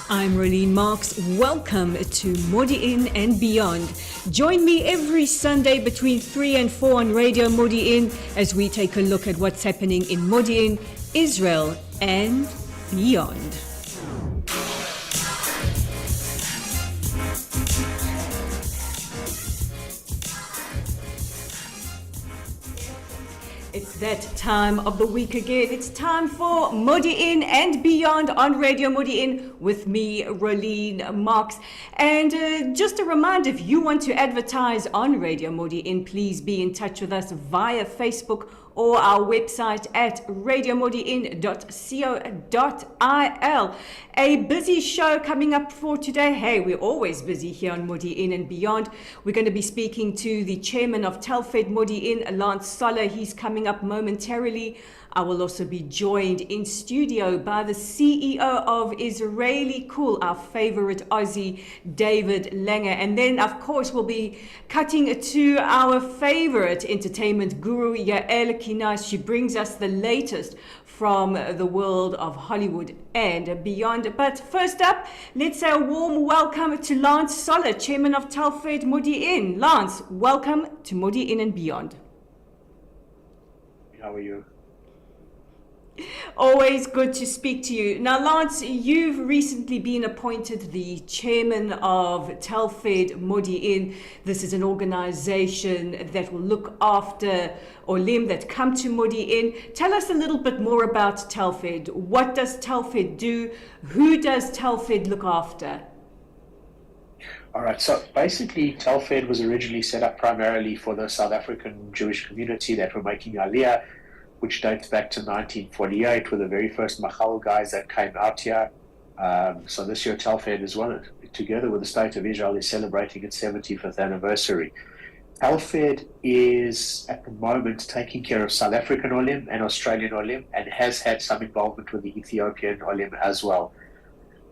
I'm Rolene Marks. Welcome to Modiin and Beyond. Join me every Sunday between 3 and 4 on Radio Modiin as we take a look at what's happening in Modiin, Israel, and beyond. It's that time of the week again. It's time for Modiin and Beyond on Radio Modiin with me, Rolene Marks. And just a reminder, if you want to advertise on Radio Modiin, please be in touch with us via Facebook or our website at radiomodiin.co.il. A busy show coming up for today. Hey, we're always busy here on Modiin and Beyond. We're going to be speaking to the chairman of Telfed Modiin, Lange. He's coming up momentarily. I will also be joined in studio by the CEO of IsraellyCool, our favorite Aussie, David Lange. And then, of course, we'll be cutting to our favorite entertainment guru, Yael Kinar. She brings us the latest from the world of Hollywood and beyond. But first up, let's say a warm welcome to Lange, chairman of Telfed Modiin. Lange, welcome to Modiin and Beyond. How are you? Always good to speak to you. Now, Lange, you've recently been appointed the chairman of Telfed Modiin. This is an organization that will look after Olim that come to Modiin. Tell us a little bit more about Telfed. What does Telfed do? Who does Telfed look after? All right, so basically Telfed was originally set up primarily for the South African Jewish community that were making Aliyah, which dates back to 1948 with the very first Machal guys that came out here. So this year Telfed is together with the State of Israel, is celebrating its 75th anniversary. Telfed is at the moment taking care of South African Olim and Australian Olim, and has had some involvement with the Ethiopian Olim as well.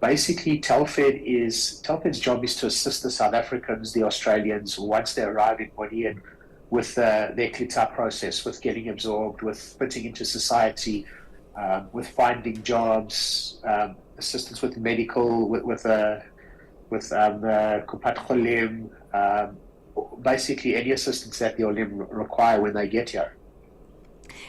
Basically, Telfed's job is to assist the South Africans, the Australians, once they arrive in Modiin, with their Klita process, with getting absorbed, with fitting into society, with finding jobs, assistance with medical, with Kupat Cholim, basically any assistance that the Olim require when they get here.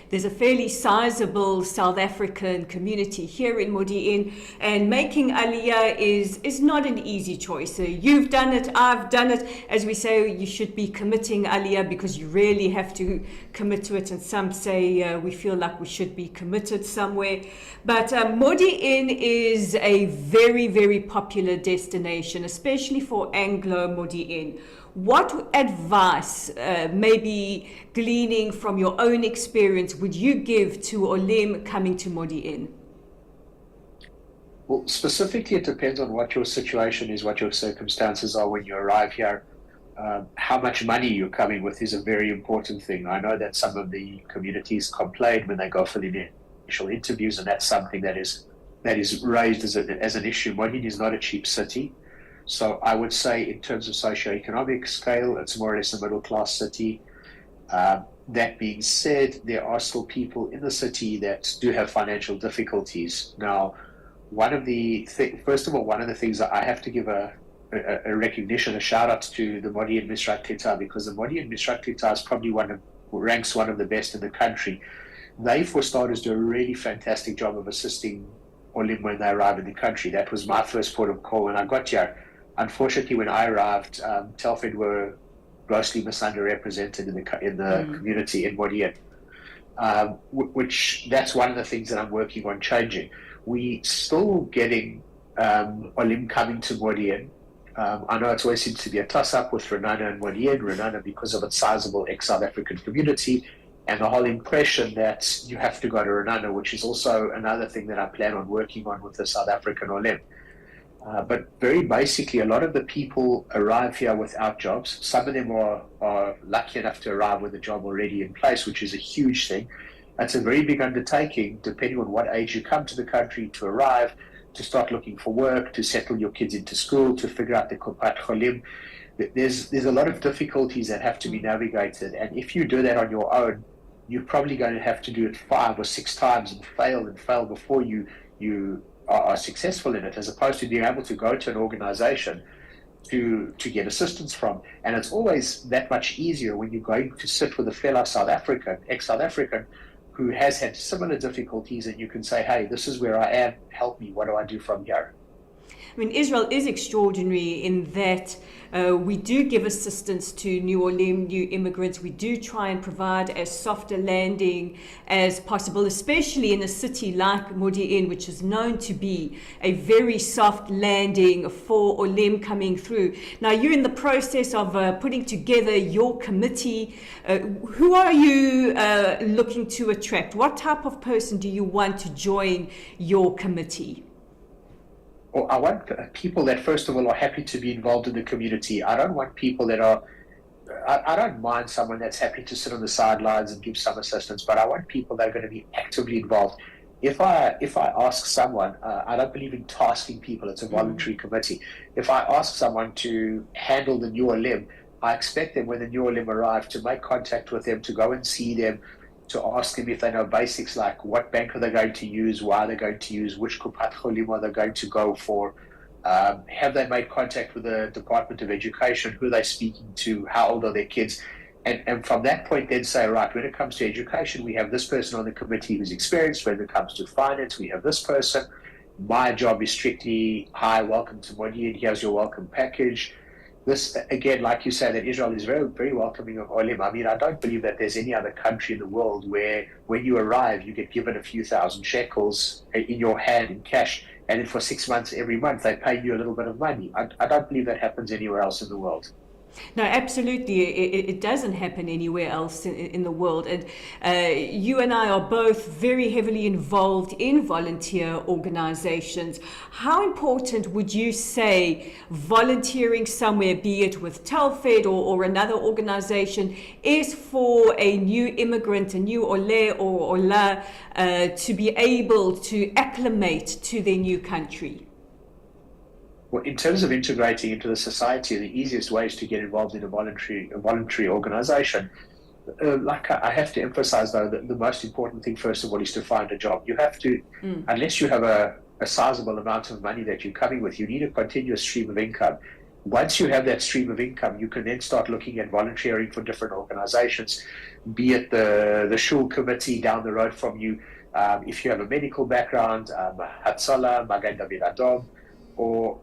There's a fairly sizable South African community here in Modiin, and making Aliyah is not an easy choice. So you've done it, I've done it. As we say, you should be committing Aliyah because you really have to commit to it. And some say we feel like we should be committed somewhere. But Modiin is a very, very popular destination, especially for Anglo Modiin. What advice, maybe gleaning from your own experience, would you give to Olim coming to Modiin? Well, specifically, it depends on what your situation is, what your circumstances are when you arrive here. How much money you're coming with is a very important thing. I know that some of the communities complain when they go for the initial interviews, and that's something that is raised as an issue. Modiin is not a cheap city. So I would say in terms of socioeconomic scale, it's more or less a middle-class city. That being said, there are still people in the city that do have financial difficulties. Now, first of all, one of the things that I have to give a recognition, a shout-out to the Modiin Misrat Klita, because the Modiin Misrat Klita is probably ranks one of the best in the country. They, for starters, do a really fantastic job of assisting Olim when they arrive in the country. That was my first port of call when I got here. Unfortunately, when I arrived, Telfed were grossly misunderrepresented in the community in Modiin, which that's one of the things that I'm working on changing. We still getting Olim coming to Modiin. I know it always seems to be a toss-up with Renana and Modiin. Renana because of its sizable ex-South African community, and the whole impression that you have to go to Renana, which is also another thing that I plan on working on with the South African Olim. But very basically, a lot of the people arrive here without jobs. Some of them are lucky enough to arrive with a job already in place, which is a huge thing. That's a very big undertaking, depending on what age you come to the country, to arrive, to start looking for work, to settle your kids into school, to figure out the Kupat Cholim. There's a lot of difficulties that have to be navigated. And if you do that on your own, you're probably going to have to do it 5 or 6 times and fail before you are successful in it, as opposed to being able to go to an organization to get assistance from. And it's always that much easier when you're going to sit with a fellow South African, ex-South African, who has had similar difficulties, and you can say, hey, this is where I am, help me, what do I do from here? I mean, Israel is extraordinary in that we do give assistance to new immigrants. We do try and provide as soft a landing as possible, especially in a city like Modiin, which is known to be a very soft landing for Olim coming through. Now, you're in the process of putting together your committee. Who are you looking to attract? What type of person do you want to join your committee? Well, I want people that, first of all, are happy to be involved in the community. I don't want people that are, I don't mind someone that's happy to sit on the sidelines and give some assistance, but I want people that are going to be actively involved. If I ask someone, I don't believe in tasking people, it's a voluntary committee. If I ask someone to handle the new Olim, I expect them when the new Olim arrive to make contact with them, to go and see them, to ask them if they know basics like what bank are they going to use, why they're going to use, which Kupat Cholim are they going to go for, have they made contact with the Department of Education, who are they speaking to, how old are their kids, and from that point then say, right, when it comes to education, we have this person on the committee who's experienced. When it comes to finance, we have this person. My job is strictly, hi, welcome to Modiin, here's your welcome package. This, again, like you say, that Israel is very, very welcoming of Olim. I mean, I don't believe that there's any other country in the world where when you arrive, you get given a few thousand shekels in your hand in cash, and then for 6 months, every month, they pay you a little bit of money. I don't believe that happens anywhere else in the world. No, absolutely. It doesn't happen anywhere else in the world. And you and I are both very heavily involved in volunteer organizations. How important would you say volunteering somewhere, be it with Telfed or another organization, is for a new immigrant, a new Ole or Ola, to be able to acclimate to their new country? Well, in terms of integrating into the society, the easiest way is to get involved in a voluntary organization. Like I have to emphasize, though, that the most important thing, first of all, is to find a job. You have to, unless you have a sizable amount of money that you're coming with, you need a continuous stream of income. Once you have that stream of income, you can then start looking at volunteering for different organizations, be it the shul committee down the road from you. If you have a medical background, Hatzalah, Magen David Adom, or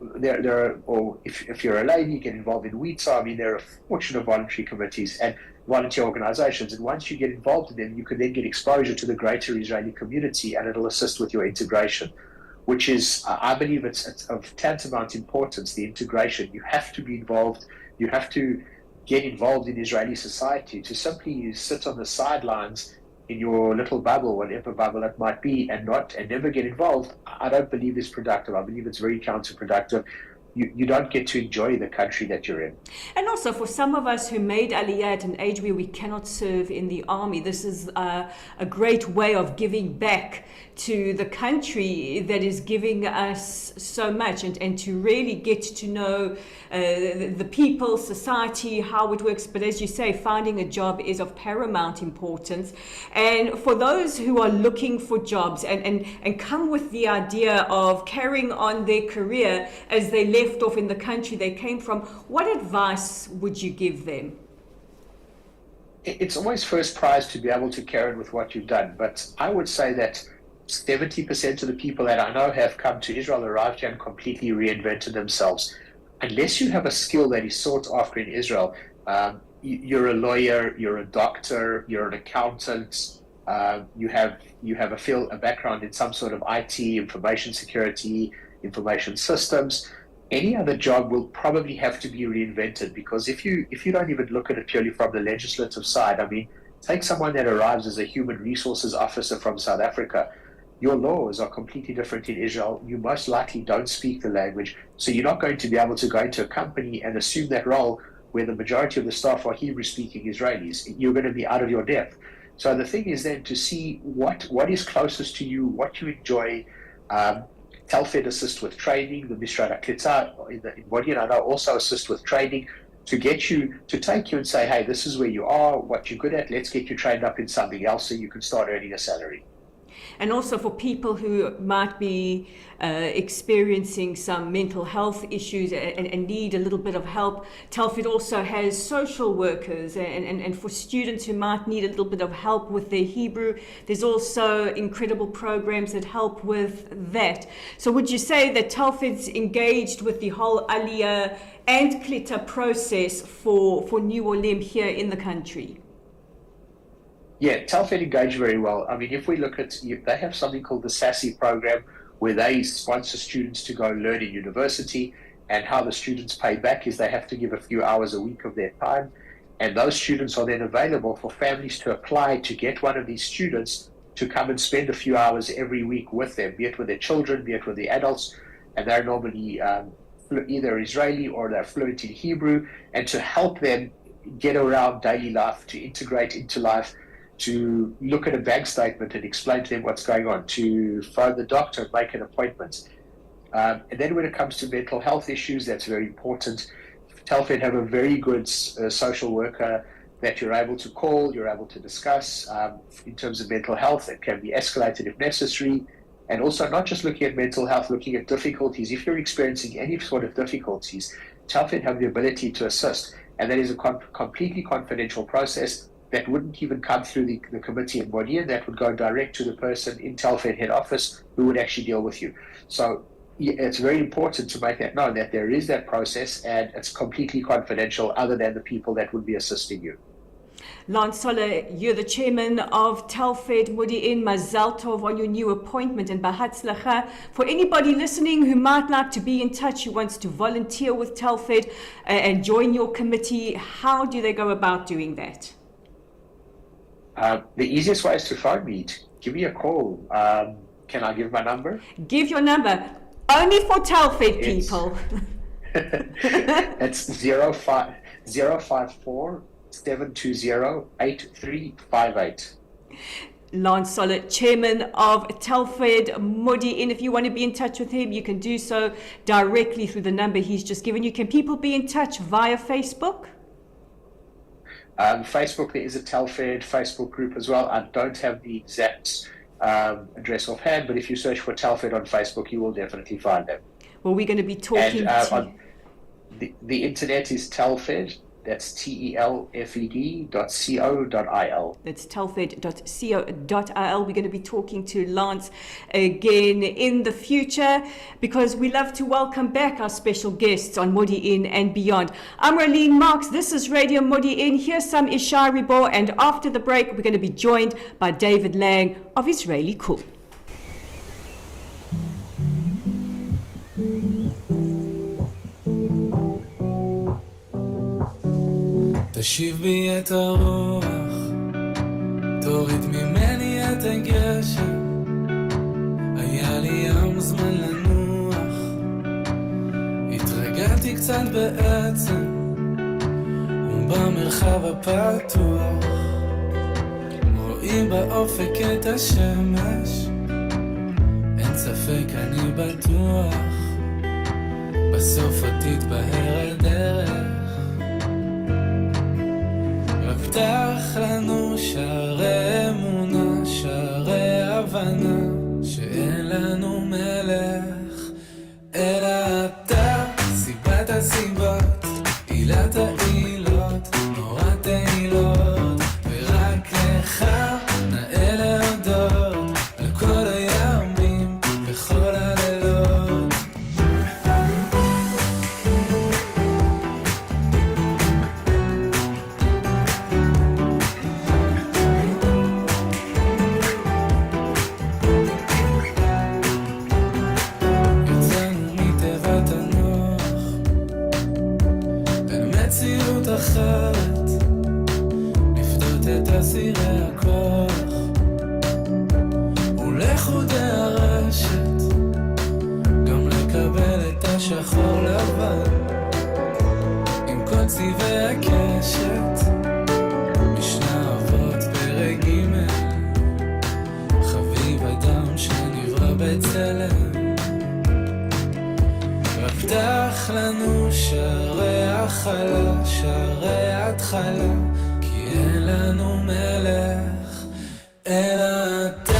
if you're a lady, get involved in WITSA. I mean, there are a fortune of voluntary committees and volunteer organizations. And once you get involved in them, you can then get exposure to the greater Israeli community, and it'll assist with your integration, which is, I believe it's of tantamount importance, the integration. You have to be involved. You have to get involved in Israeli society. To simply sit on the sidelines in your little bubble, whatever bubble it might be, and never get involved, I don't believe is productive. I believe it's very counterproductive. You don't get to enjoy the country that you're in. And also for some of us who made Aliyah at an age where we cannot serve in the army, this is a great way of giving back to the country that is giving us so much, and to really get to know the people, society, how it works. But as you say, finding a job is of paramount importance. And for those who are looking for jobs and come with the idea of carrying on their career as they left off in the country they came from, what advice would you give them? It's always first prize to be able to carry on with what you've done. But I would say that 70% of the people that I know have come to Israel, arrived here and completely reinvented themselves. Unless you have a skill that is sought after in Israel, you're a lawyer, you're a doctor, you're an accountant, you have a background in some sort of IT, information security, information systems. Any other job will probably have to be reinvented, because if you don't even look at it purely from the legislative side, I mean, take someone that arrives as a human resources officer from South Africa. Your laws are completely different in Israel. You most likely don't speak the language, so you're not going to be able to go into a company and assume that role where the majority of the staff are Hebrew-speaking Israelis. You're going to be out of your depth. So the thing is then to see what is closest to you, what you enjoy. Telfed assist with training, the Mishrad HaKlitzah in Modiin I know also assist with training to get you, to take you and say, hey, this is where you are, what you're good at, let's get you trained up in something else so you can start earning a salary. And also for people who might be experiencing some mental health issues and need a little bit of help, Telfed also has social workers, and for students who might need a little bit of help with their Hebrew, there's also incredible programs that help with that. So would you say that Telfed's engaged with the whole Aliyah and Klita process for New Orleans here in the country? Yeah, Telfed engage very well. I mean, if we look at, they have something called the SASSY program, where they sponsor students to go learn in university, and how the students pay back is they have to give a few hours a week of their time, and those students are then available for families to apply to get one of these students to come and spend a few hours every week with them, be it with their children, be it with the adults, and they're normally either Israeli or they're fluent in Hebrew, and to help them get around daily life, to integrate into life, to look at a bank statement and explain to them what's going on, to phone the doctor and make an appointment. And then when it comes to mental health issues, that's very important. Telfed have a very good social worker that you're able to call, you're able to discuss in terms of mental health. It can be escalated if necessary. And also not just looking at mental health, looking at difficulties. If you're experiencing any sort of difficulties, Telfed have the ability to assist. And that is a completely confidential process that wouldn't even come through the committee in Modiin. That would go direct to the person in Telfed head office who would actually deal with you. So it's very important to make that known, that there is that process and it's completely confidential other than the people that would be assisting you. Lange, you're the chairman of Telfed Modiin. Mazal tov on your new appointment and bahatzlacha. For anybody listening who might like to be in touch, who wants to volunteer with Telfed and join your committee, how do they go about doing that? The easiest way is to phone me. Give me a call. Can I give my number? Give your number. Only for Telfed people. It's 054 720 8358. Lange, chairman of Telfed Modiin. If you want to be in touch with him, you can do so directly through the number he's just given you. Can people be in touch via Facebook? Facebook, there is a Telfed Facebook group as well. I don't have the exact address offhand, but if you search for Telfed on Facebook, you will definitely find them. Well, we're going to be talking to... The internet is Telfed. That's telfed.co.il. That's telfed.co.il. We're going to be talking to Lange again in the future because we love to welcome back our special guests on Modiin and beyond. I'm Rolene Marks. This is Radio Modiin. Here's some IsraellyCool, and after the break, we're going to be joined by David Lange of IsraellyCool. תשיב בי את הרוח, תוריד ממני את הגשם, היה לי ים זמן לנוח, התרגלתי קצת בעצם, ובמרחב הפתוח, רואים באופק את השמש, אין ספק אני בטוח, בסוף עוד תתבהר הדרך, פתח לנו שערי אמונה, שערי הבנה, שאין לנו מלך, אלא אתה, סיבת הסיבות, עילת העילות, נורת העילות, ורק לך נאה להודות, על כל הימים וכל הלילות. לפדות את אסירי הכוח ולחודי הרשת גם לקבל את השחור לבן עם כל צבעי הקשת משנה אבות פרק ג' חביב אדם שנברא בצלם פתח לנו שערי החלה, שערי התחלה, כי אין לנו מלך, אלא אתה.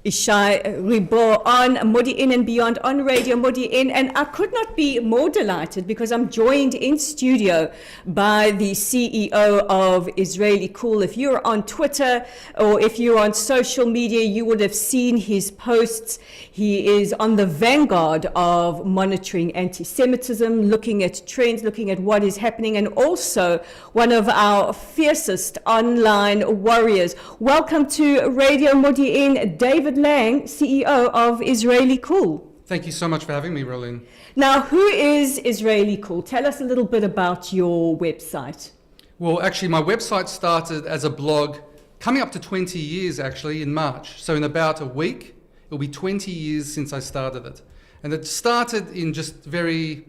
Ishai Ribo on Modiin and Beyond on Radio Modiin, and I could not be more delighted because I'm joined in studio by the CEO of IsraellyCool. If you're on Twitter or if you're on social media, you would have seen his posts. He is on the vanguard of monitoring anti-Semitism, looking at trends, looking at what is happening, and also one of our fiercest online warriors. Welcome to Radio Modiin, David Lange, CEO of IsraellyCool. Thank you so much for having me, Rolene. Now, who is IsraellyCool? Tell us a little bit about your website. Well, actually, my website started as a blog coming up to 20 years, actually, in March. So in about a week, it'll be 20 years since I started it. And it started in just very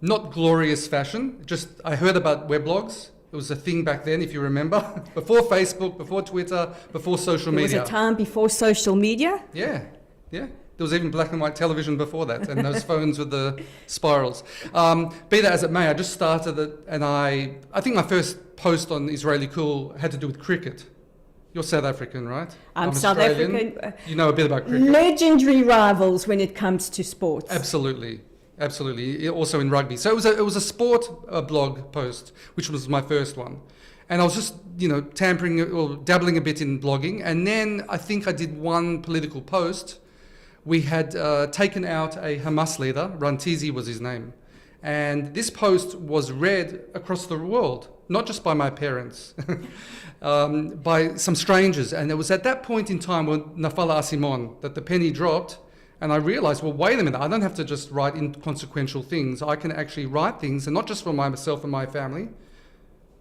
not glorious fashion. Just, I heard about weblogs. It was a thing back then, if you remember, before Facebook, before Twitter, before social media. There was a time before social media? Yeah. There was even black and white television before that, and those phones with the spirals. Be that as it may, I just started it, and I think my first post on IsraellyCool had to do with cricket. You're South African, right? I'm South Australian. African. You know a bit about cricket. Legendary rivals when it comes to sports. Absolutely. Also in rugby. So it was a sport blog post, which was my first one. And I was just, tampering or dabbling a bit in blogging. And then I think I did one political post. We had taken out a Hamas leader, Rantizi was his name. And this post was read across the world, not just by my parents, by some strangers. And it was at that point in time when Nafala Asimon, that the penny dropped. And I realized, well, wait a minute, I don't have to just write inconsequential things. I can actually write things, and not just for myself and my family.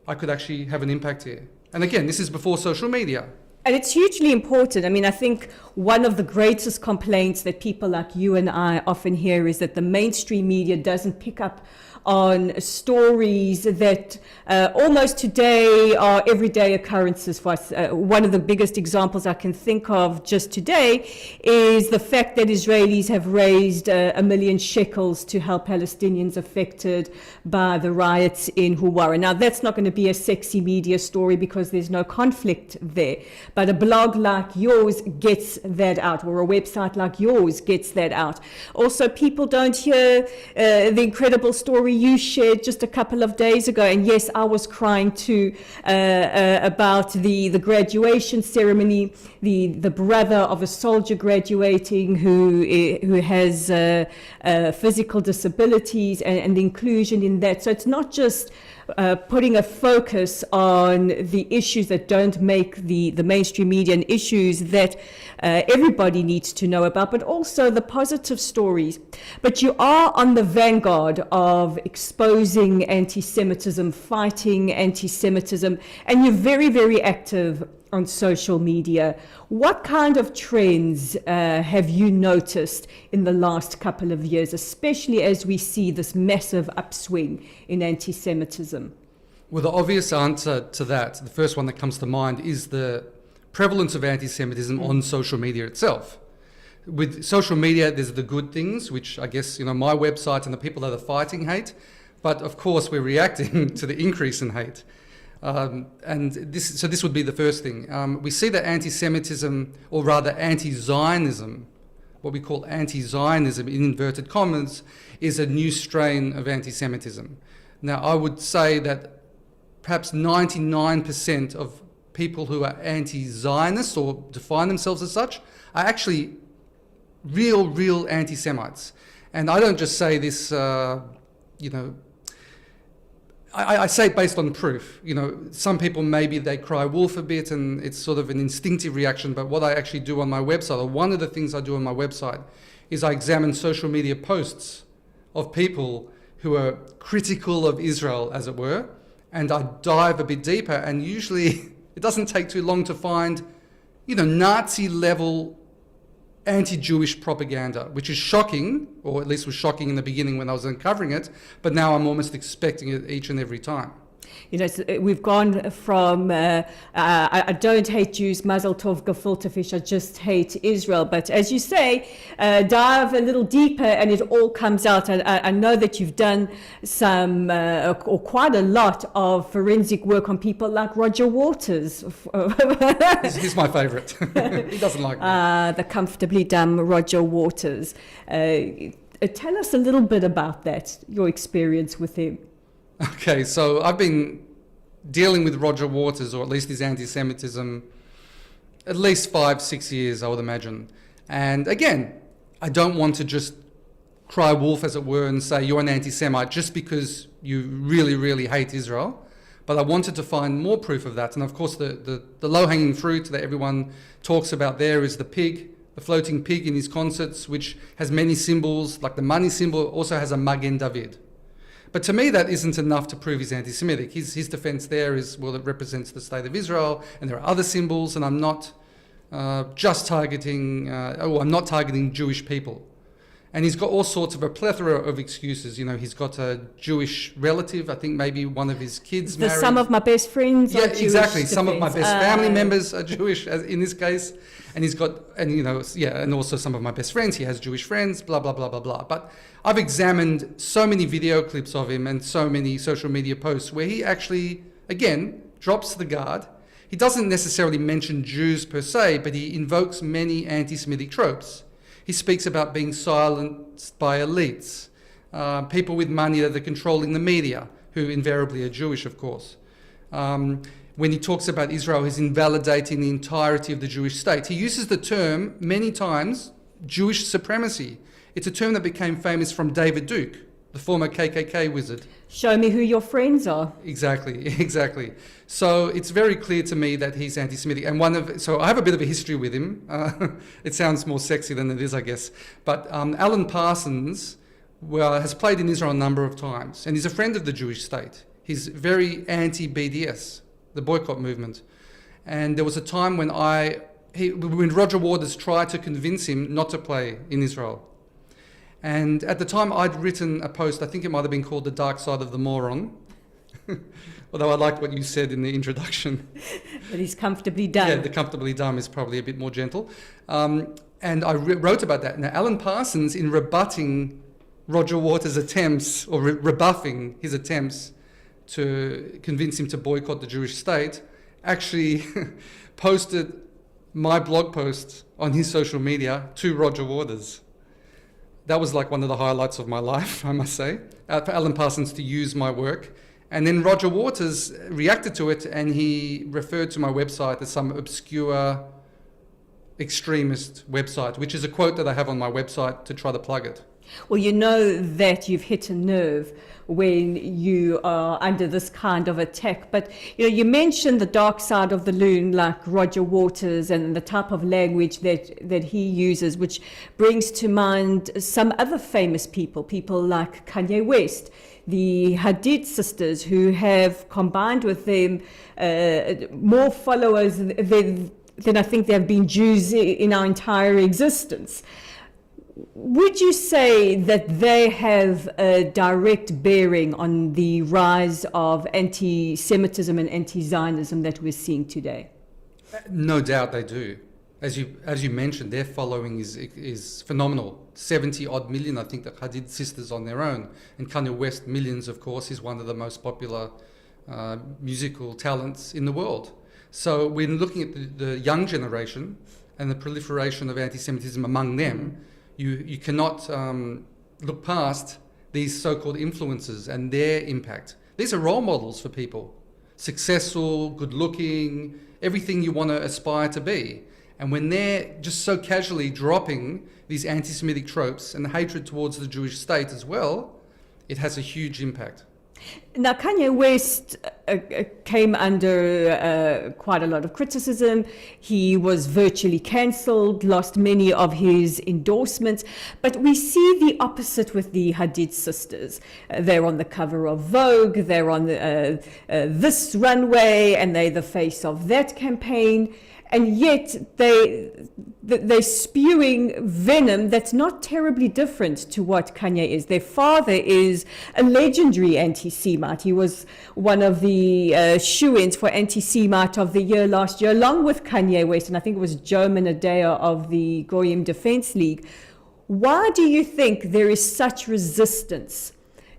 I could actually have an impact here. And again, this is before social media. And it's hugely important. I mean, I think one of the greatest complaints that people like you and I often hear is that the mainstream media doesn't pick up on stories that almost today are everyday occurrences for us. One of the biggest examples I can think of just today is the fact that Israelis have raised $1 million shekels to help Palestinians affected by the riots in Huwara. Now, that's not going to be a sexy media story because there's no conflict there. But a blog like yours gets that out, or a website like yours gets that out. Also, people don't hear the incredible story you shared just a couple of days ago, and yes, I was crying too, about the graduation ceremony, the brother of a soldier graduating who has physical disabilities, and the inclusion in that. So it's not just putting a focus on the issues that don't make the mainstream media and issues that everybody needs to know about, but also the positive stories. But you are on the vanguard of exposing anti-Semitism, fighting anti-Semitism, and you're very, very active on social media. What kind of trends have you noticed in the last couple of years, especially as we see this massive upswing in anti-Semitism? Well, the obvious answer to that, the first one that comes to mind, is the prevalence of anti-Semitism on social media itself. With social media, there's the good things, which I guess, my website and the people that are fighting hate, but of course we're reacting to the increase in hate. And this would be the first thing. We see that anti-Semitism, or rather anti-Zionism, what we call anti-Zionism in inverted commas, is a new strain of anti-Semitism. Now, I would say that perhaps 99% of people who are anti-Zionists or define themselves as such are actually real anti-Semites. And I don't just say this, I say it based on proof. Some people, maybe they cry wolf a bit and it's sort of an instinctive reaction, but what I actually do on my website, or one of the things I do on my website, is I examine social media posts of people who are critical of Israel, as it were, and I dive a bit deeper, and usually it doesn't take too long to find, Nazi-level anti-Jewish propaganda, which is shocking, or at least was shocking in the beginning when I was uncovering it, but now I'm almost expecting it each and every time. You know, we've gone from I don't hate Jews, Mazel Tov, gefilte fish, I just hate Israel. But as you say, dive a little deeper and it all comes out. I know that you've done some, or quite a lot of forensic work on people like Roger Waters. He's my favorite. He doesn't like me. The comfortably dumb Roger Waters. Tell us a little bit about that, your experience with him. Okay, so I've been dealing with Roger Waters, or at least his anti-Semitism, at least 5-6 years, I would imagine. And again, I don't want to just cry wolf, as it were, and say you're an anti-Semite just because you really, really hate Israel. But I wanted to find more proof of that. And of course, the low-hanging fruit that everyone talks about there is the pig, the floating pig in his concerts, which has many symbols, like the money symbol also has a Magen David. But to me, that isn't enough to prove he's anti-Semitic. His defense there is, well, it represents the state of Israel, and there are other symbols, and I'm not just targeting, I'm not targeting Jewish people. And he's got all sorts of a plethora of excuses. You know, he's got a Jewish relative, I think maybe one of his kids married. Some of my best friends are Jewish. Exactly. Some of my best family members are Jewish, as in this case. And he's got, and you know, yeah, and also some of my best friends. He has Jewish friends, blah, blah, blah, blah, blah. But I've examined so many video clips of him and so many social media posts where he actually, again, drops the guard. He doesn't necessarily mention Jews per se, but he invokes many anti-Semitic tropes. He speaks about being silenced by elites, people with money that are controlling the media, who invariably are Jewish, of course. When he talks about Israel, he's invalidating the entirety of the Jewish state. He uses the term many times, Jewish supremacy. It's a term that became famous from David Duke, the former KKK wizard. Show me who your friends are. Exactly, exactly. So it's very clear to me that he's anti-Semitic. And so I have a bit of a history with him. It sounds more sexy than it is, I guess. But Alan Parsons has played in Israel a number of times, and he's a friend of the Jewish state. He's very anti-BDS, the boycott movement. And there was a time when Roger Waters tried to convince him not to play in Israel. And at the time, I'd written a post, I think it might have been called The Dark Side of the Moron, although I liked what you said in the introduction. But he's comfortably dumb. Yeah, the comfortably dumb is probably a bit more gentle. And I wrote about that. Now, Alan Parsons, in rebutting Roger Waters' attempts, or rebuffing his attempts to convince him to boycott the Jewish state, actually posted my blog post on his social media to Roger Waters. That was like one of the highlights of my life, I must say, for Alan Parsons to use my work. And then Roger Waters reacted to it, and he referred to my website as some obscure extremist website, which is a quote that I have on my website to try to plug it. Well, you know that you've hit a nerve when you are under this kind of attack. But, you know, you mentioned the dark side of the loon, like Roger Waters, and the type of language that he uses, which brings to mind some other famous people like Kanye West, the Hadid sisters, who have combined with them more followers than I think there have been Jews in our entire existence. Would you say that they have a direct bearing on the rise of anti-Semitism and anti-Zionism that we're seeing today? No doubt they do. As you mentioned, their following is phenomenal. 70-odd million, I think, the Hadid sisters on their own. And Kanye West, millions, of course, is one of the most popular musical talents in the world. So when looking at the young generation and the proliferation of anti-Semitism among them, you cannot look past these so-called influencers and their impact. These are role models for people. Successful, good-looking, everything you want to aspire to be. And when they're just so casually dropping these anti-Semitic tropes and hatred towards the Jewish state as well, it has a huge impact. Now, Kanye West came under quite a lot of criticism. He was virtually cancelled, lost many of his endorsements. But we see the opposite with the Hadid sisters. They're on the cover of Vogue, they're on this runway, and they're the face of that campaign. and yet they're spewing venom that's not terribly different to what Kanye is. Their father is a legendary anti-Semite. He was one of the shoo-ins for anti-Semite of the year last year, along with Kanye West, and I think it was Joe Manadeo of the Goyim Defense League. Why do you think there is such resistance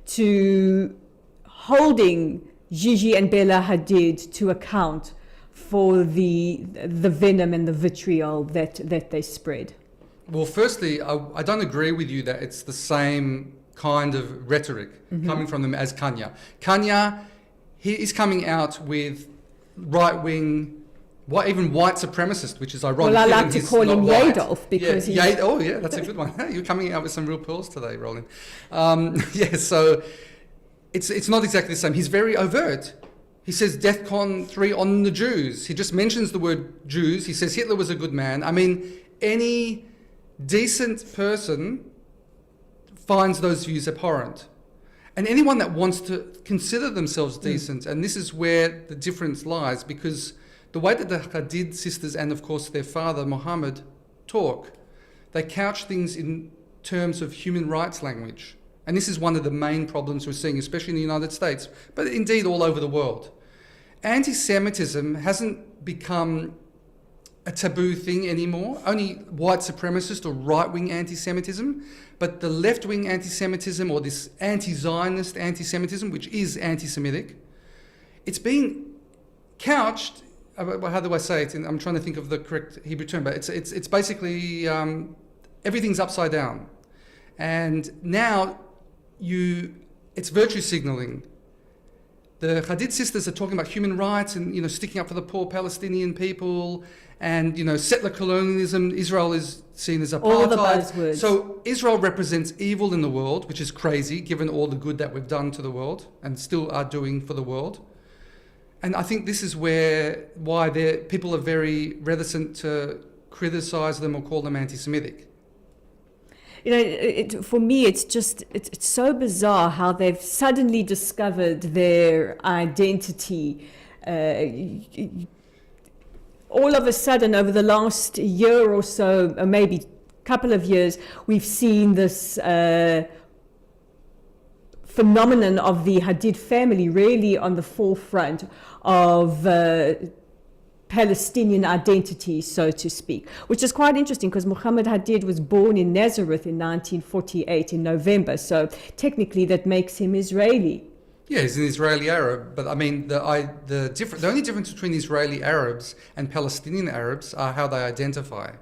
to holding Gigi and Bella Hadid to account for the venom and the vitriol that they spread? Well, firstly, I don't agree with you that it's the same kind of rhetoric coming from them as Kanye. Kanye, he is coming out with right-wing, even white supremacist, which is ironic. Well, I like to call him Yadolf because he's... Oh, yeah, that's a good one. You're coming out with some real pearls today, Rolene. So it's not exactly the same. He's very overt. He says DEFCON 3 on the Jews. He just mentions the word Jews. He says Hitler was a good man. I mean, any decent person finds those views abhorrent. And anyone that wants to consider themselves decent, and this is where the difference lies, because the way that the Hadid sisters and, of course, their father, Mohammed, talk, they couch things in terms of human rights language. And this is one of the main problems we're seeing, especially in the United States, but indeed all over the world. Anti-Semitism hasn't become a taboo thing anymore, only white supremacist or right-wing anti-Semitism, but the left-wing anti-Semitism or this anti-Zionist anti-Semitism, which is anti-Semitic, it's been couched, how do I say it? I'm trying to think of the correct Hebrew term, but it's basically everything's upside down. And now it's virtue signaling. The Hadid sisters are talking about human rights and, sticking up for the poor Palestinian people and, settler colonialism. Israel is seen as apartheid. All the buzzwords. So Israel represents evil in the world, which is crazy given all the good that we've done to the world and still are doing for the world. And I think this is why people are very reticent to criticize them or call them anti-Semitic. For me, it's so bizarre how they've suddenly discovered their identity. All of a sudden, over the last year or so, or maybe couple of years, we've seen this phenomenon of the Hadid family really on the forefront of Palestinian identity, so to speak, which is quite interesting because Muhammad Hadid was born in Nazareth in 1948 in November, so technically that makes him Israeli. Yeah, he's an Israeli Arab, but I mean the only difference between Israeli Arabs and Palestinian Arabs are how they identify.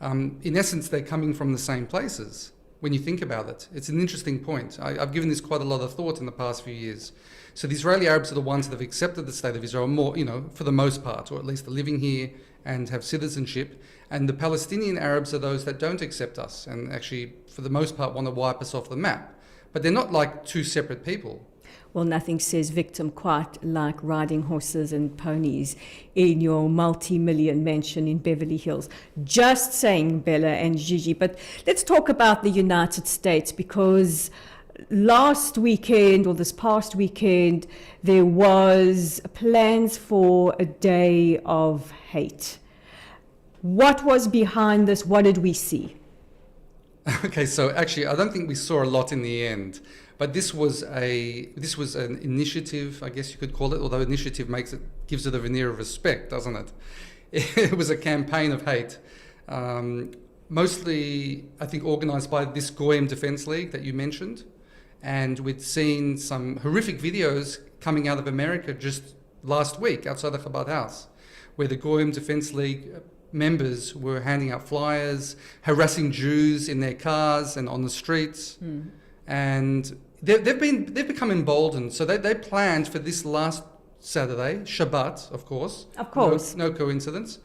In essence, they're coming from the same places. When you think about it, it's an interesting point. I've given this quite a lot of thought in the past few years. So the Israeli Arabs are the ones that have accepted the state of Israel more, for the most part, or at least are living here and have citizenship. And the Palestinian Arabs are those that don't accept us and actually, for the most part, want to wipe us off the map. But they're not like two separate people. Well, nothing says victim quite like riding horses and ponies in your multi-million mansion in Beverly Hills. Just saying, Bella and Gigi. But let's talk about the United States, because last weekend or this past weekend, there was plans for a day of hate. What was behind this? What did we see? Okay, so actually, I don't think we saw a lot in the end. But this was an initiative, I guess you could call it, although initiative gives it a veneer of respect, doesn't it? It was a campaign of hate, mostly, I think, organised by this Goyim Defense League that you mentioned. And we'd seen some horrific videos coming out of America just last week outside the Chabad house, where the Goyim Defense League members were handing out flyers, harassing Jews in their cars and on the streets. And they've become emboldened. So they planned for this last Saturday, Shabbat, of course. Of course. No coincidence.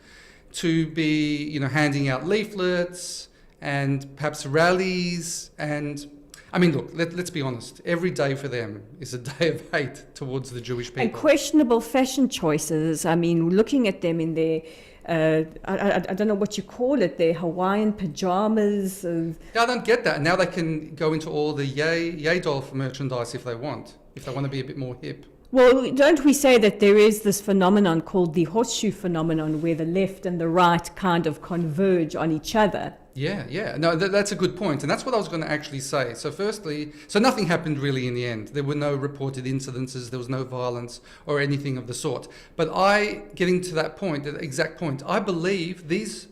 To be, handing out leaflets and perhaps rallies. And I mean, look, let's be honest. Every day for them is a day of hate towards the Jewish people. And questionable fashion choices. I mean, looking at them in their, I don't know what you call it, their Hawaiian pajamas. Yeah, I don't get that. And now they can go into all the Yadolf merchandise if they want to be a bit more hip. Well, don't we say that there is this phenomenon called the horseshoe phenomenon where the left and the right kind of converge on each other? Yeah. No, that's a good point. And that's what I was going to actually say. So firstly, nothing happened really in the end. There were no reported incidences. There was no violence or anything of the sort. But getting to that point, that exact point, I believe these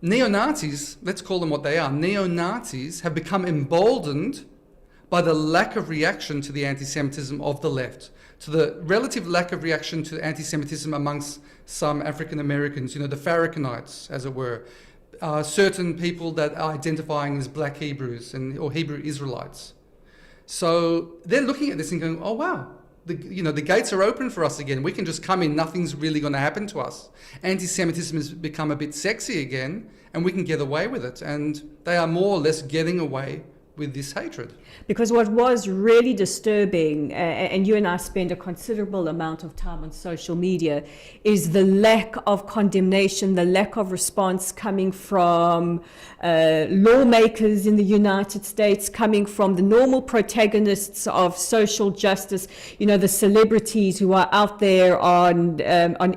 neo-Nazis, let's call them what they are, neo-Nazis have become emboldened by the lack of reaction to the anti-Semitism of the left, to the relative lack of reaction to anti-Semitism amongst some African Americans, the Farrakonites, as it were, certain people that are identifying as Black Hebrews or Hebrew Israelites. So they're looking at this and going, oh wow, the gates are open for us again. We can just come in, nothing's really going to happen to us. Anti-Semitism has become a bit sexy again, and we can get away with it. And they are more or less getting away with this hatred. Because what was really disturbing, and you and I spend a considerable amount of time on social media, is the lack of condemnation, the lack of response coming from lawmakers in the United States, coming from the normal protagonists of social justice, the celebrities who are out there on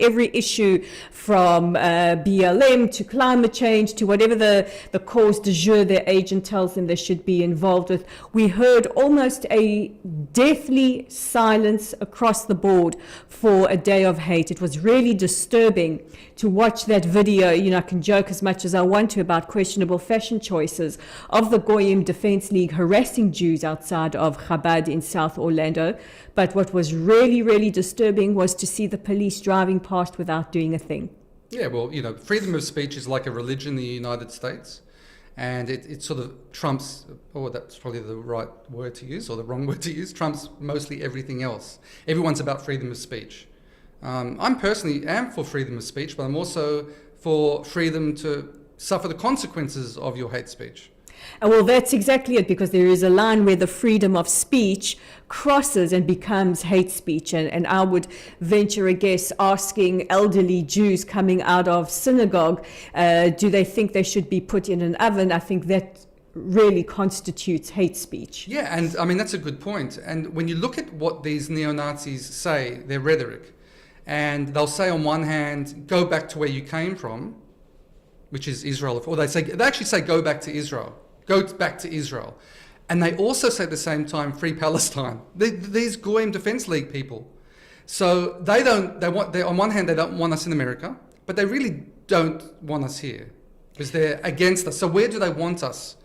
every issue, from BLM to climate change to whatever the cause du jour their agent tells them they should be involved with. We heard almost a deathly silence across the board for a day of hate. It was really disturbing to watch that video. I can joke as much as I want to about questionable fashion choices of the Goyim Defense League harassing Jews outside of Chabad in South Orlando. But what was really, really disturbing was to see the police driving past without doing a thing. Yeah, well, freedom of speech is like a religion in the United States. And it sort of trumps, or that's probably the right word to use, or the wrong word to use, trumps mostly everything else. Everyone's about freedom of speech. I'm personally am for freedom of speech, but I'm also for freedom to suffer the consequences of your hate speech. Well, that's exactly it, because there is a line where the freedom of speech crosses and becomes hate speech. And I would venture a guess asking elderly Jews coming out of synagogue, do they think they should be put in an oven? I think that really constitutes hate speech. Yeah, and I mean, that's a good point. And when you look at what these neo-Nazis say, their rhetoric, and they'll say on one hand, go back to where you came from, which is Israel, or they actually say go back to Israel. Go back to Israel. And they also say at the same time, free Palestine. These Goyim Defense League people. So on one hand, they don't want us in America, but they really don't want us here because they're against us. So where do they want us?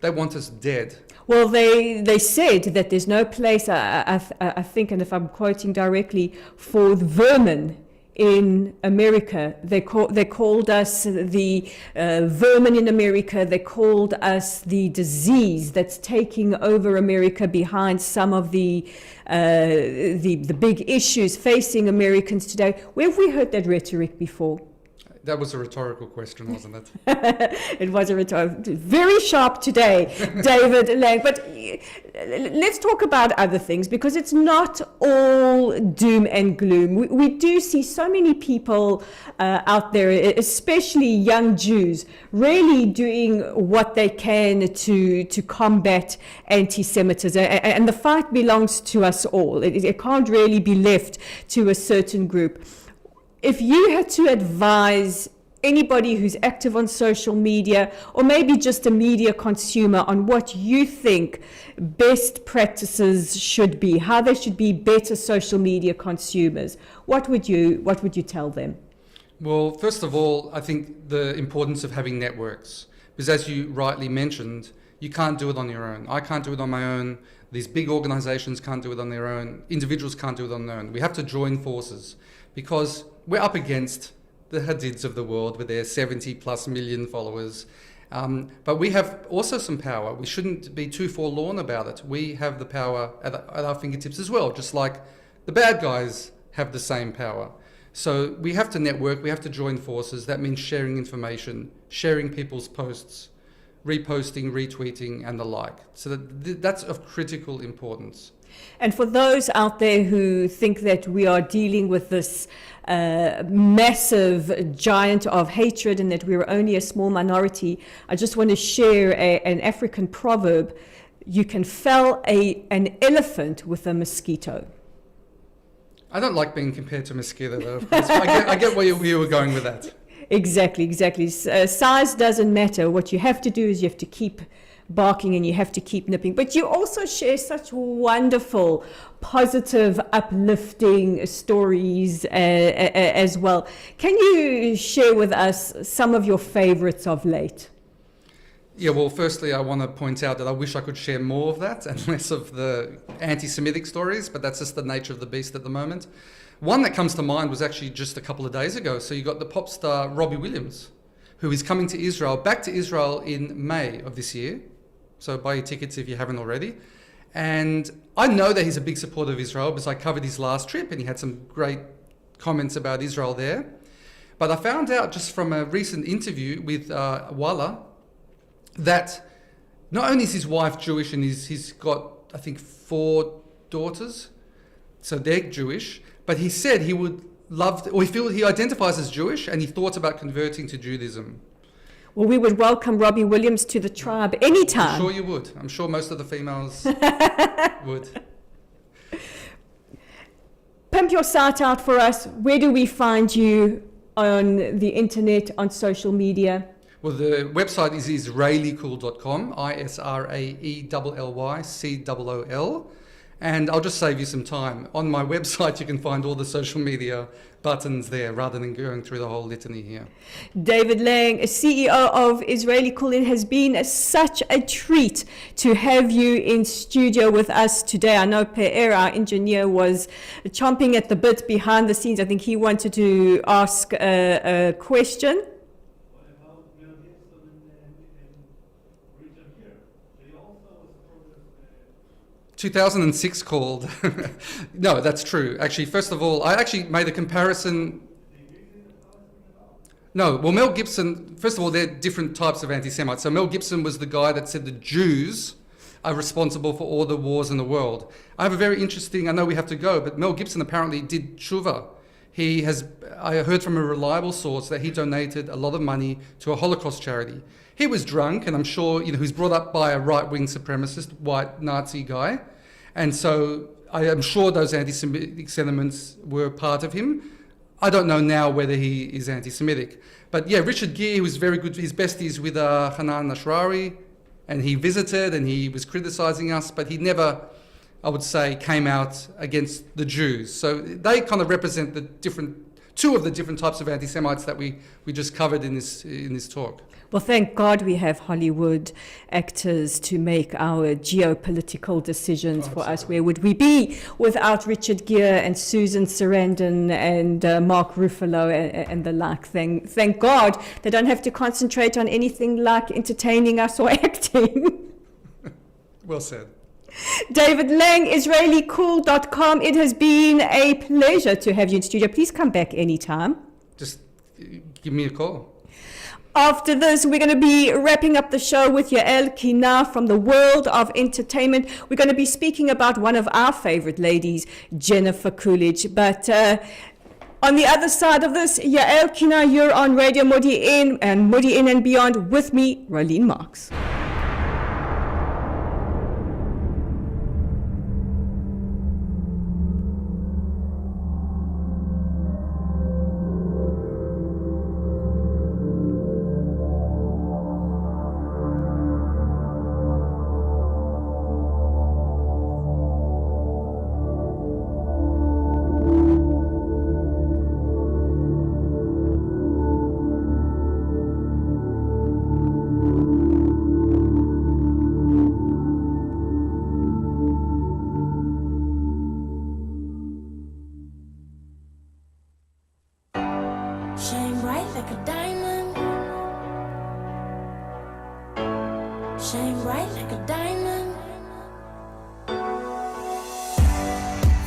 They want us dead. Well, they said that there's no place, I think, and if I'm quoting directly, for vermin in America. They called us the vermin in America. They called us the disease that's taking over America behind some of the big issues facing Americans today. Where have we heard that rhetoric before? That was a rhetorical question, wasn't it? It was a rhetorical. Very sharp today, David Lange. But let's talk about other things, because it's not all doom and gloom. We do see so many people out there, especially young Jews, really doing what they can to combat anti-Semitism. And the fight belongs to us all. It can't really be left to a certain group. If you had to advise anybody who's active on social media, or maybe just a media consumer, on what you think best practices should be, how they should be better social media consumers, what would you tell them? Well, first of all, I think the importance of having networks, because as you rightly mentioned, you can't do it on your own. I can't do it on my own. These big organizations can't do it on their own. Individuals can't do it on their own. We have to join forces, because we're up against the Hadids of the world with their 70 plus million followers. But we have also some power. We shouldn't be too forlorn about it. We have the power at our fingertips as well, just like the bad guys have the same power. So we have to network, we have to join forces. That means sharing information, sharing people's posts, reposting, retweeting, and the like. So that's of critical importance. And for those out there who think that we are dealing with this massive giant of hatred and that we're only a small minority, I just want to share an African proverb. You can fell an elephant with a mosquito. I don't like being compared to mosquito, though. Of course. I get where you were going with that. Exactly. Size doesn't matter. What you have to do is you have to keep barking and you have to keep nipping. But you also share such wonderful, positive, uplifting stories as well. Can you share with us some of your favorites of late? Yeah, well, firstly, I want to point out that I wish I could share more of that and less of the anti-Semitic stories, but that's just the nature of the beast at the moment. One that comes to mind was actually just a couple of days ago. So you got the pop star Robbie Williams, who is coming to Israel, back to Israel in May of this year. So buy your tickets if you haven't already. And I know that he's a big supporter of Israel because I covered his last trip and he had some great comments about Israel there. But I found out just from a recent interview with Walla, that not only is his wife Jewish and he's got, I think, 4 daughters, so they're Jewish, but he said he would love, or he identifies as Jewish and he thought about converting to Judaism. Well, we would welcome Robbie Williams to the tribe anytime. I'm sure you would. I'm sure most of the females would. Pimp your site out for us. Where do we find you on the internet, on social media? Well, the website is IsraellyCool.com, IsraellyCool. And I'll just save you some time. On my website, you can find all the social media buttons there rather than going through the whole litany here. David Lange, CEO of IsraellyCool. It has been such a treat to have you in studio with us today. I know Per, our engineer, was chomping at the bit behind the scenes. I think he wanted to ask a question. 2006 called. No, that's true. Actually, first of all, I actually made a comparison. No, well, Mel Gibson, first of all, there are different types of anti-Semites. So Mel Gibson was the guy that said the Jews are responsible for all the wars in the world. I have a very interesting, I know we have to go, but Mel Gibson apparently did tshuva. I heard from a reliable source that he donated a lot of money to a Holocaust charity. He was drunk, and I'm sure, he was brought up by a right-wing supremacist, white Nazi guy. And so I am sure those anti-Semitic sentiments were part of him. I don't know now whether he is anti-Semitic. But yeah, Richard Gere was very good. His besties with Hanan Nasrari, and he visited and he was criticizing us, but he never, I would say, came out against the Jews. So they kind of represent two of the different types of anti-Semites that we just covered in this talk. Well, thank God we have Hollywood actors to make our geopolitical decisions for us. Where would we be without Richard Gere and Susan Sarandon and Mark Ruffalo and the like? Thank God they don't have to concentrate on anything like entertaining us or acting. Well said. David Lange, IsraellyCool.com. It has been a pleasure to have you in studio. Please come back anytime. Just give me a call. After this, we're going to be wrapping up the show with Yael Kinar from the world of entertainment. We're going to be speaking about one of our favorite ladies, Jennifer Coolidge. But on the other side of this, Yael Kinar, you're on Radio Modiin and Modiin and Beyond with me, Rolene Marks. Shine bright like a diamond. Shine bright like a diamond.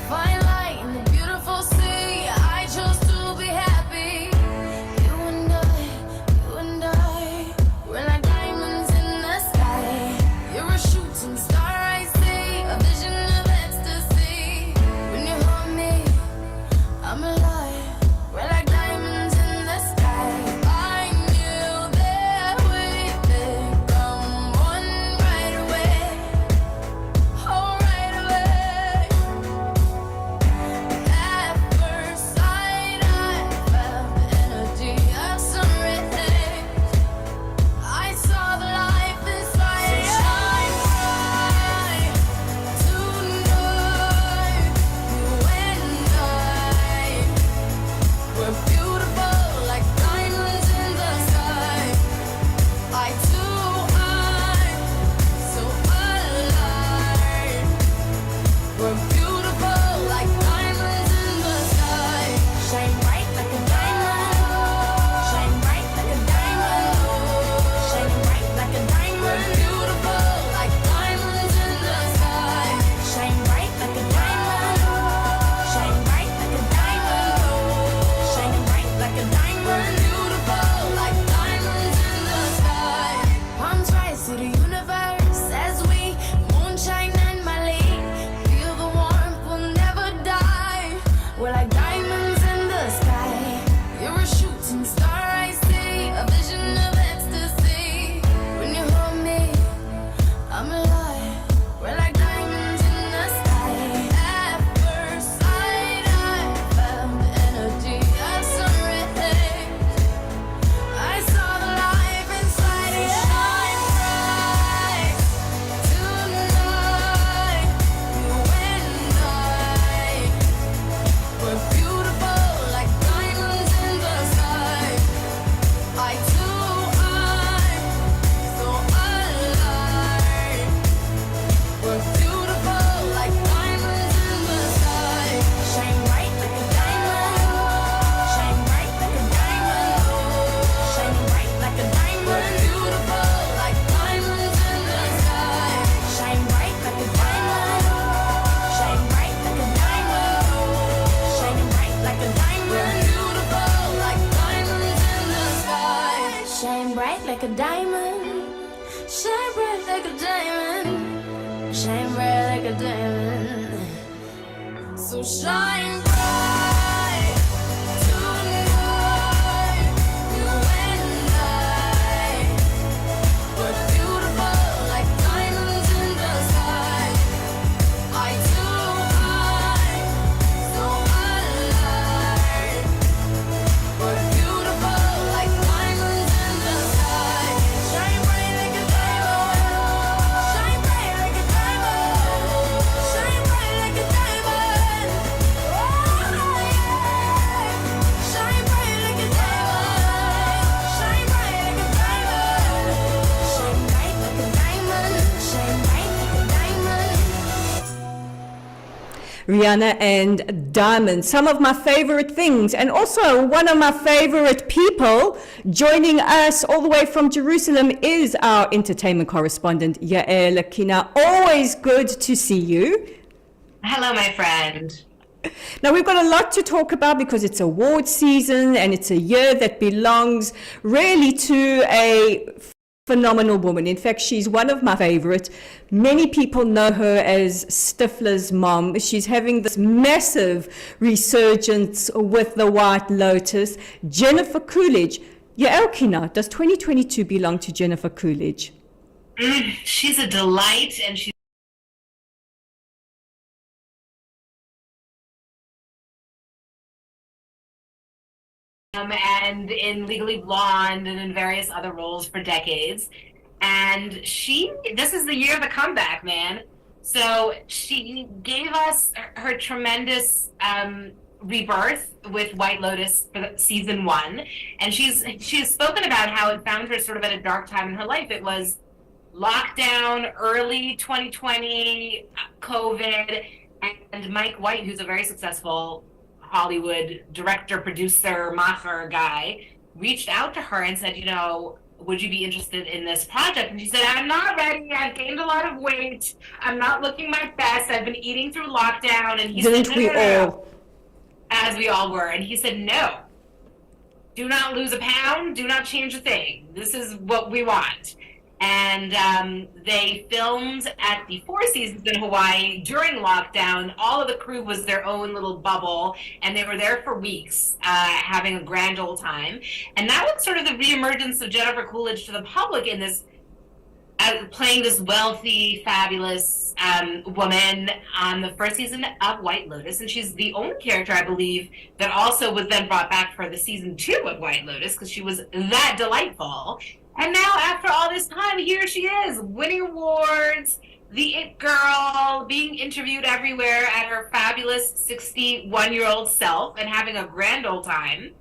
Fine light in the beautiful sea. I chose to be happy. You and I, we're like diamonds in the sky. You're a shooting star, I see, a vision of ecstasy. When you hold me, I'm alive. We're like diamonds in the sky. I knew that we'd become one right away. Shine bright like a diamond. Shine bright like a diamond. So shine bright tonight. You and I, we're beautiful like diamonds in the sky. I too high, so alive. We're beautiful like diamonds in the sky. Shine bright like a diamond. Shine bright like a diamond. Shine bright like a diamond. Oh yeah. Shine bright like a diamond. Shine bright like a diamond. Shine bright like a diamond. Shine bright like a diamond. Rihanna and Diamond, some of my favorite things, and also one of my favorite people. Joining us all the way from Jerusalem is our entertainment correspondent, Yael Kinar. Always good to see you. Hello, my friend. Now, we've got a lot to talk about because it's award season and it's a year that belongs really to a phenomenal woman. In fact, she's one of my favorite. Many people know her as Stifler's mom. She's having this massive resurgence with the White Lotus. Jennifer Coolidge. Yael Kinar, does 2022 belong to Jennifer Coolidge? She's a delight, and she's and in Legally Blonde and in various other roles for decades. And this is the year of the comeback, man. So she gave us her tremendous rebirth with White Lotus for season 1. And she's spoken about how it found her sort of at a dark time in her life. It was lockdown, early 2020, COVID, and Mike White, who's a very successful Hollywood director, producer, macher guy, reached out to her and said, would you be interested in this project? And she said, I'm not ready. I've gained a lot of weight. I'm not looking my best. I've been eating through lockdown. And he Didn't said, we no. all? As we all were. And he said, no. Do not lose a pound. Do not change a thing. This is what we want. And they filmed at the Four Seasons in Hawaii during lockdown. All of the crew was their own little bubble, and they were there for weeks, having a grand old time. And that was sort of the reemergence of Jennifer Coolidge to the public in this, playing this wealthy, fabulous woman on the first season of White Lotus. And she's the only character, I believe, that also was then brought back for the season 2 of White Lotus, because she was that delightful. And now, after all this time, here she is, winning awards, the it girl, being interviewed everywhere at her fabulous 61-year-old self and having a grand old time.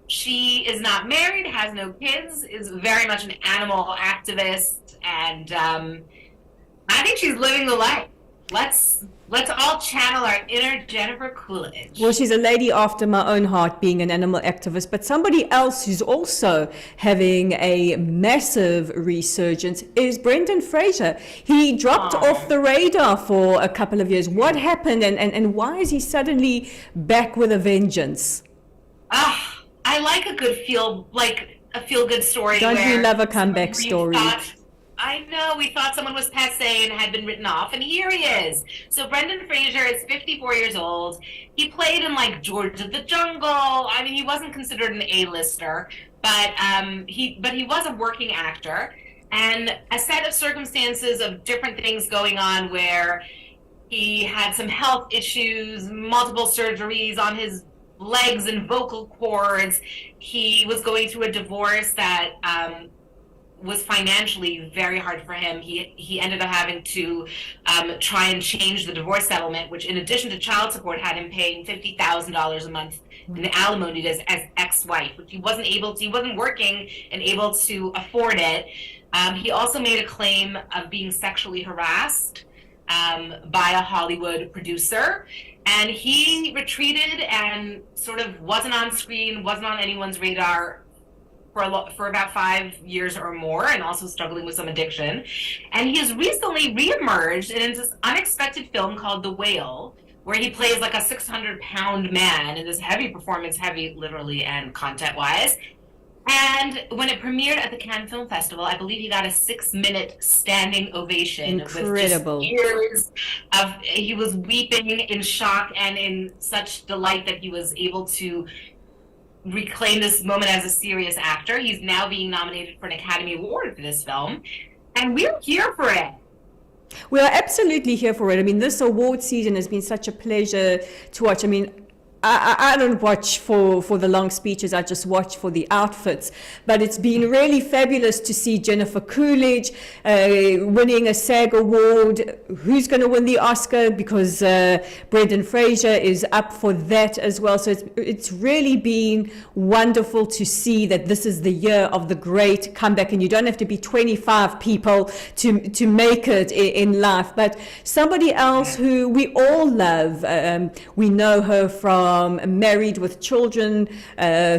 She is not married, has no kids, is very much an animal activist, and I think she's living the life. Let's all channel our inner Jennifer Coolidge. Well, she's a lady after my own heart, being an animal activist, but somebody else who's also having a massive resurgence is Brendan Fraser. He dropped off the radar for a couple of years. What happened, and why is he suddenly back with a vengeance? I like a feel-good story. Don't where we love a comeback story? I know, we thought someone was passé and had been written off, and here he is. So Brendan Fraser is 54 years old. He played in George of the Jungle. I mean, he wasn't considered an A-lister, but he was a working actor. And a set of circumstances of different things going on where he had some health issues, multiple surgeries on his legs and vocal cords. He was going through a divorce that was financially very hard for him. He ended up having to try and change the divorce settlement, which in addition to child support had him paying $50,000 a month in alimony to his ex-wife, which he wasn't working and able to afford it. He also made a claim of being sexually harassed by a Hollywood producer, and he retreated and sort of wasn't on screen, wasn't on anyone's radar for about 5 years or more, and also struggling with some addiction. And he has recently reemerged in this unexpected film called The Whale, where he plays like a 600-pound man in this heavy performance, heavy literally and content-wise. And when it premiered at the Cannes Film Festival, I believe he got a 6-minute standing ovation Incredible. with just years of, he was weeping in shock and in such delight that he was able to reclaim this moment as a serious actor. He's now being nominated for an Academy Award for this film, and we're here for it. We are absolutely here for it. I mean, this award season has been such a pleasure to watch. I mean, I don't watch for the long speeches, I just watch for the outfits. But it's been really fabulous to see Jennifer Coolidge winning a SAG award. Who's going to win the Oscar? Because Brendan Fraser is up for that as well. So it's really been wonderful to see that this is the year of the great comeback. And you don't have to be 25 people to make it in life. But somebody else who we all love, we know her from Married with Children,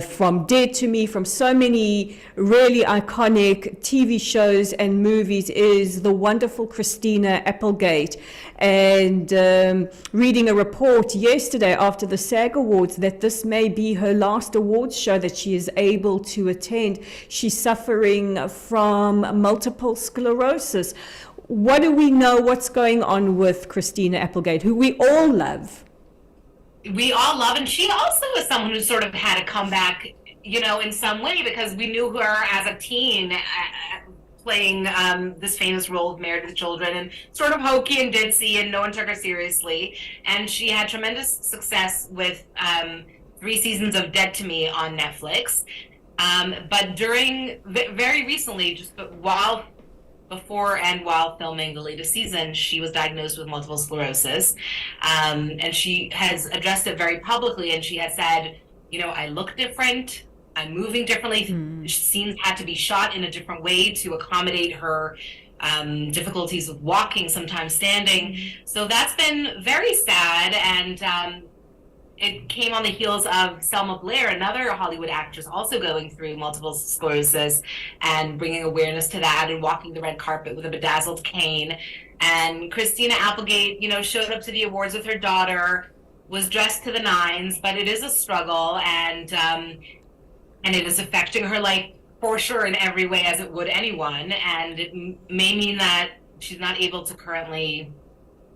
from Dead to Me, from so many really iconic TV shows and movies, is the wonderful Christina Applegate. And reading a report yesterday after the SAG Awards that this may be her last awards show that she is able to attend. She's suffering from multiple sclerosis. What do we know what's going on with Christina Applegate, who we all love? We all love, and she also is someone who sort of had a comeback, you know, in some way, because we knew her as a teen playing this famous role of Married with Children, and sort of hokey and ditzy, and no one took her seriously. And she had tremendous success with 3 seasons of Dead to Me on Netflix. But very recently, just before and while filming the latest season, she was diagnosed with multiple sclerosis. And she has addressed it very publicly, and she has said, you know, I look different, I'm moving differently. Scenes had to be shot in a different way to accommodate her difficulties with walking, sometimes standing. So that's been very sad, and it came on the heels of Selma Blair, another Hollywood actress also going through multiple sclerosis, and bringing awareness to that and walking the red carpet with a bedazzled cane. And Christina Applegate, you know, showed up to the awards with her daughter, was dressed to the nines, but it is a struggle, and it is affecting her life for sure in every way as it would anyone. And it may mean that she's not able to currently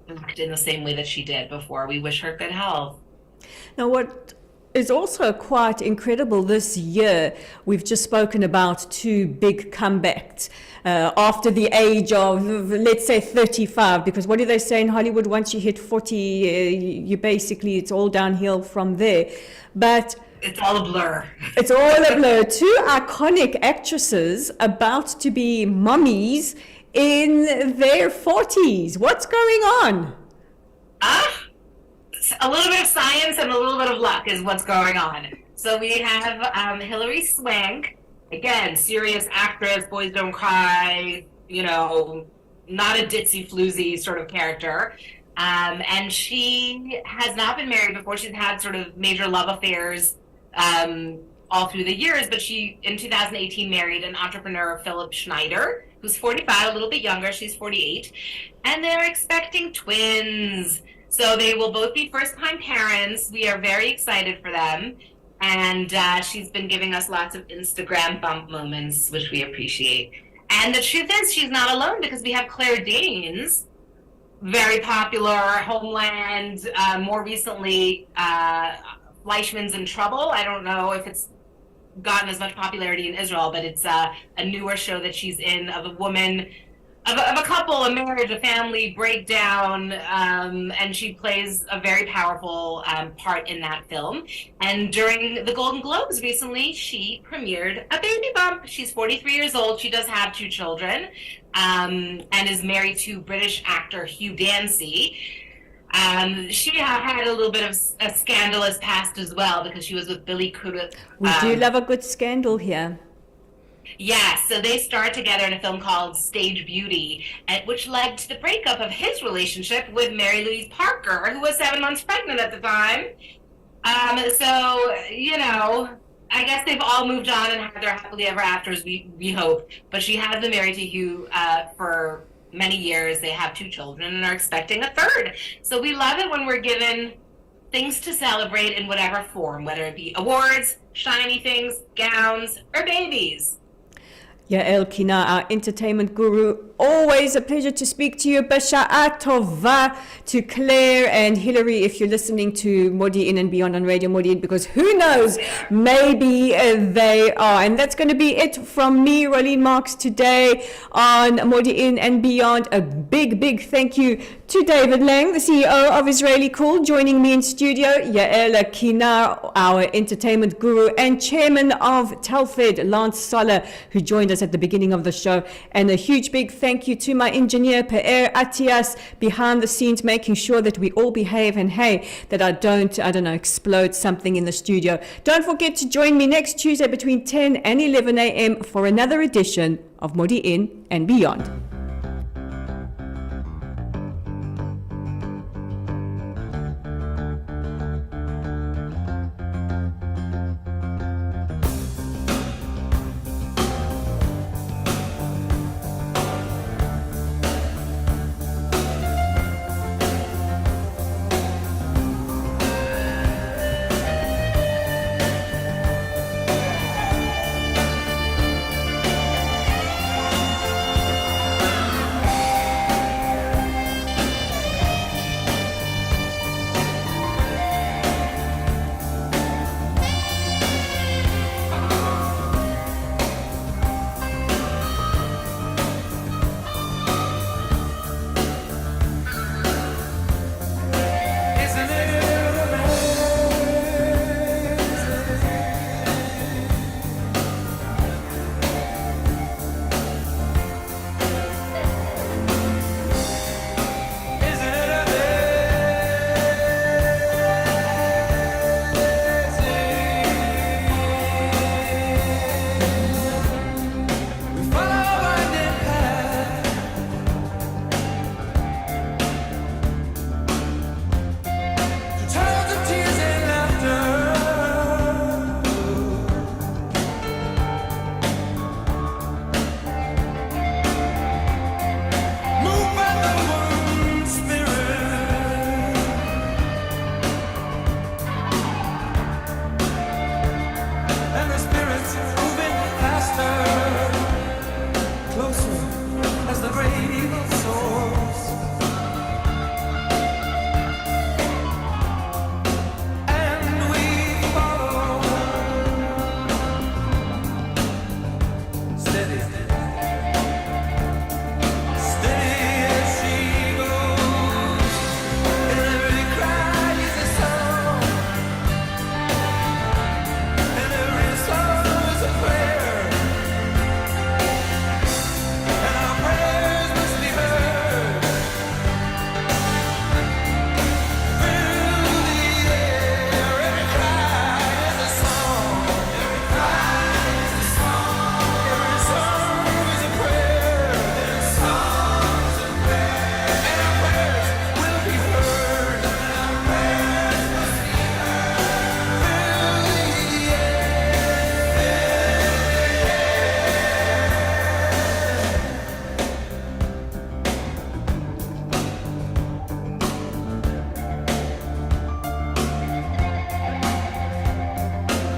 act in the same way that she did before. We wish her good health. Now, what is also quite incredible this year, we've just spoken about 2 big comebacks after the age of, let's say, 35, because what do they say in Hollywood? Once you hit 40, you basically, it's all downhill from there. But it's all a blur. It's all a blur. 2 iconic actresses about to be mummies in their 40s. What's going on? A little bit of science and a little bit of luck is what's going on. So we have Hilary Swank, again, serious actress, Boys Don't Cry, you know, not a ditzy floozy sort of character. And she has not been married before. She's had sort of major love affairs all through the years, but she, in 2018, married an entrepreneur, Philip Schneider, who's 45, a little bit younger. She's 48. And they're expecting twins. So they will both be first-time parents. We are very excited for them. And she's been giving us lots of Instagram bump moments, which we appreciate. And the truth is, she's not alone, because we have Claire Danes, very popular, Homeland, more recently, Fleischman's in Trouble. I don't know if it's gotten as much popularity in Israel, but it's a newer show that she's in, of a woman, of a couple, a marriage, a family breakdown, and she plays a very powerful part in that film. And during the Golden Globes recently, she premiered a baby bump. She's 43 years old. She does have 2 children, and is married to British actor Hugh Dancy. She had a little bit of a scandalous past as well, because she was with Billy Crudup. We do love a good scandal here. Yeah, so they starred together in a film called Stage Beauty, which led to the breakup of his relationship with Mary Louise Parker, who was 7 months pregnant at the time. So, you know, I guess they've all moved on and had their happily ever afters, we hope. But she has been married to Hugh for many years. They have 2 children and are expecting a third. So we love it when we're given things to celebrate in whatever form, whether it be awards, shiny things, gowns, or babies. Yael Kinar, our entertainment guru. Always a pleasure to speak to you. Basha'a tova to Claire and Hillary if you're listening to Modiin and Beyond on Radio Modiin, because who knows, maybe they are. And that's going to be it from me, Rolene Marks, today on Modiin and Beyond. A big thank you to David Lange, the CEO of IsraellyCool, joining me in studio. Yael Kinar, our entertainment guru and chairman of Telfed, Lange, who joined us at the beginning of the show. And a huge big thank you to my engineer Per Atias behind the scenes, making sure that we all behave and that I don't explode something in the studio. Don't forget to join me next Tuesday between 10 and 11 a.m. for another edition of Modiin and Beyond.